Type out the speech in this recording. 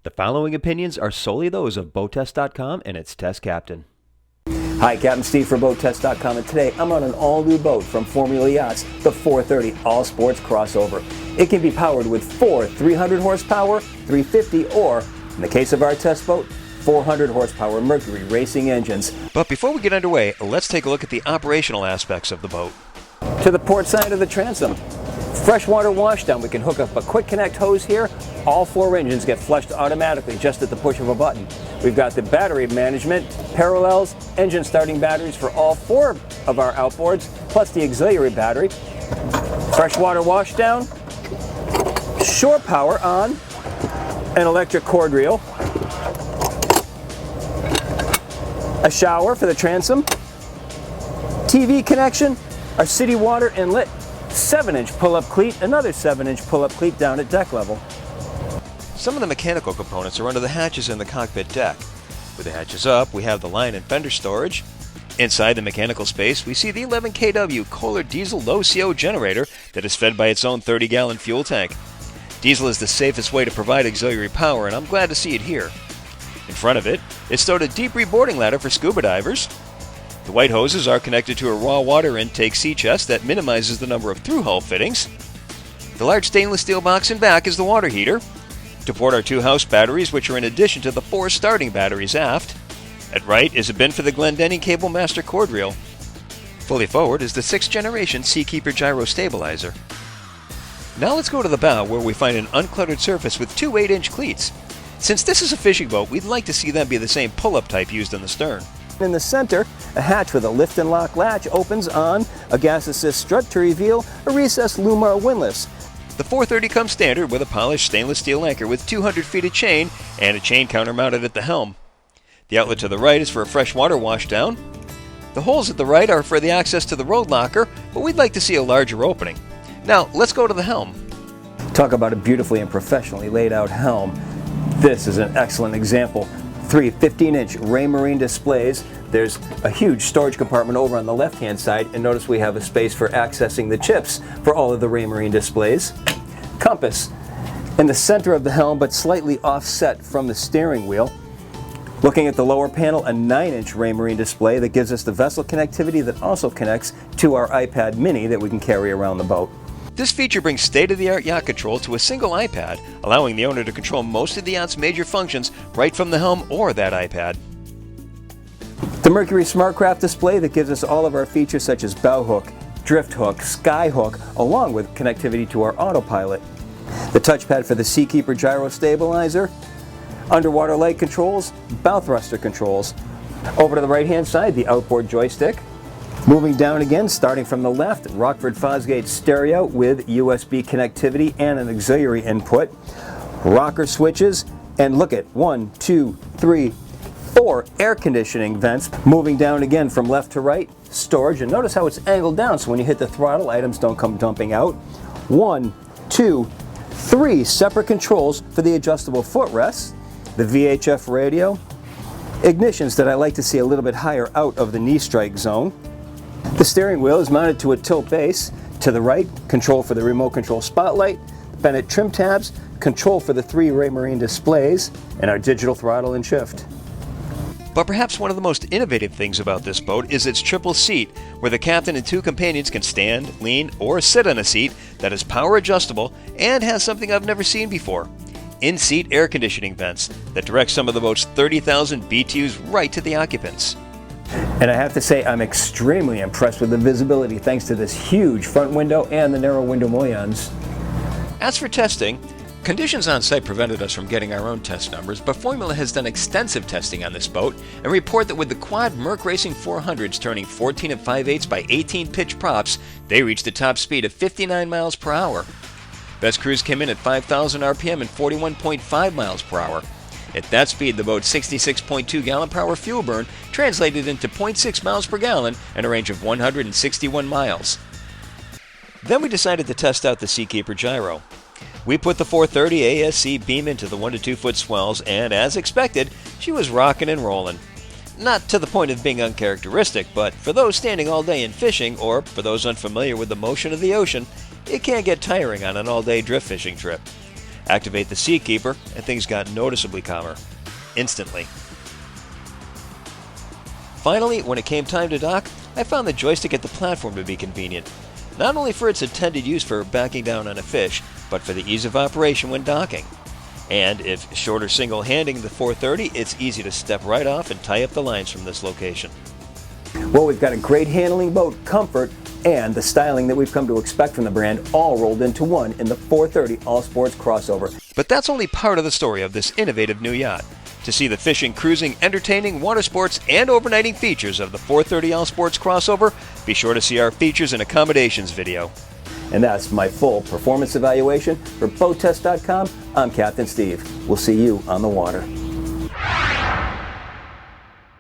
The following opinions are solely those of BoatTEST.com and its test captain. Hi, Captain Steve for BoatTEST.com, and today I'm on an all-new boat from Formula Yachts, the 430 All Sports Crossover. It can be powered with four 300 horsepower, 350, or, in the case of our test boat, 400 horsepower Mercury racing engines. But before we get underway, let's take a look at the operational aspects of the boat. To the port side of the transom, freshwater washdown. We can hook up a quick connect hose here. All four engines get flushed automatically just at the push of a button. We've got the battery management, parallels, engine starting batteries for all four of our outboards, plus the auxiliary battery. Freshwater washdown, shore power on, an electric cord reel, a shower for the transom, TV connection, our city water inlet, 7-inch pull-up cleat, another 7-inch pull-up cleat down at deck level. Some of the mechanical components are under the hatches in the cockpit deck. With the hatches up, we have the line and fender storage. Inside the mechanical space, we see the 11 kW Kohler diesel low CO generator that is fed by its own 30-gallon fuel tank. Diesel is the safest way to provide auxiliary power, and I'm glad to see it here. In front of it is stowed a deep reboarding ladder for scuba divers. The white hoses are connected to a raw water intake sea chest that minimizes the number of through-hull fittings. The large stainless steel box in back is the water heater. To port our two house batteries, which are in addition to the four starting batteries aft. At right is a bin for the Glendenning Cable Master cord reel. Fully forward is the 6th generation Seakeeper gyro stabilizer. Now let's go to the bow, where we find an uncluttered surface with two 8-inch cleats. Since this is a fishing boat, we'd like to see them be the same pull-up type used in the stern. In the center, a hatch with a lift and lock latch opens on, a gas assist strut to reveal a recessed Lumar windlass. The 430 comes standard with a polished stainless steel anchor with 200 feet of chain and a chain counter mounted at the helm. The outlet to the right is for a freshwater washdown. The holes at the right are for the access to the road locker, but we'd like to see a larger opening. Now, let's go to the helm. Talk about a beautifully and professionally laid out helm. This is an excellent example. Three 15-inch Raymarine displays. There's a huge storage compartment over on the left-hand side, and notice we have a space for accessing the chips for all of the Raymarine displays. Compass in the center of the helm, but slightly offset from the steering wheel. Looking at the lower panel, a 9-inch Raymarine display that gives us the vessel connectivity that also connects to our iPad mini that we can carry around the boat. This feature brings state-of-the-art yacht control to a single iPad, allowing the owner to control most of the yacht's major functions right from the helm or that iPad. The Mercury SmartCraft display that gives us all of our features such as bow hook, drift hook, sky hook, along with connectivity to our autopilot. The touchpad for the Seakeeper gyro stabilizer, underwater light controls, bow thruster controls. Over to the right-hand side, the outboard joystick. Moving down again, starting from the left, Rockford Fosgate stereo with USB connectivity and an auxiliary input. Rocker switches, and look at 1, 2, 3, 4 air conditioning vents. Moving down again from left to right, storage, and notice how it's angled down so when you hit the throttle, items don't come dumping out. 1, 2, 3 separate controls for the adjustable footrests, the VHF radio, ignitions that I like to see a little bit higher out of the knee strike zone. The steering wheel is mounted to a tilt base. To the right, control for the remote control spotlight, Bennett trim tabs, control for the 3 Raymarine displays, and our digital throttle and shift. But perhaps one of the most innovative things about this boat is its triple seat, where the captain and 2 companions can stand, lean, or sit on a seat that is power adjustable and has something I've never seen before: in-seat air conditioning vents that direct some of the boat's 30,000 BTUs right to the occupants. And I have to say, I'm extremely impressed with the visibility thanks to this huge front window and the narrow window mullions. As for testing, conditions on site prevented us from getting our own test numbers, but Formula has done extensive testing on this boat and report that with the quad Merc Racing 400s turning 14 5/8 by 18 pitch props, they reached a top speed of 59 miles per hour. Best cruise came in at 5,000 RPM and 41.5 miles per hour. At that speed, the boat's 66.2 gallon per hour fuel burn translated into 0.6 miles per gallon and a range of 161 miles. Then we decided to test out the Seakeeper gyro. We put the 430 ASC beam into the 1 to 2 foot swells, and as expected, she was rocking and rolling. Not to the point of being uncharacteristic, but for those standing all day and fishing, or for those unfamiliar with the motion of the ocean, it can get tiring on an all-day drift fishing trip. Activate the Seakeeper, and things got noticeably calmer. Instantly. Finally, when it came time to dock, I found the joystick at the platform to be convenient, not only for its intended use for backing down on a fish, but for the ease of operation when docking. And if short or single-handing the 430, it's easy to step right off and tie up the lines from this location. Well, we've got a great handling boat, comfort, and the styling that we've come to expect from the brand all rolled into one in the 430 All Sports crossover. But that's only part of the story of this innovative new yacht. To see the fishing, cruising, entertaining, water sports, and overnighting features of the 430 All Sports crossover, be sure to see our features and accommodations video. And that's my full performance evaluation. For BoatTEST.com, I'm Captain Steve. We'll see you on the water.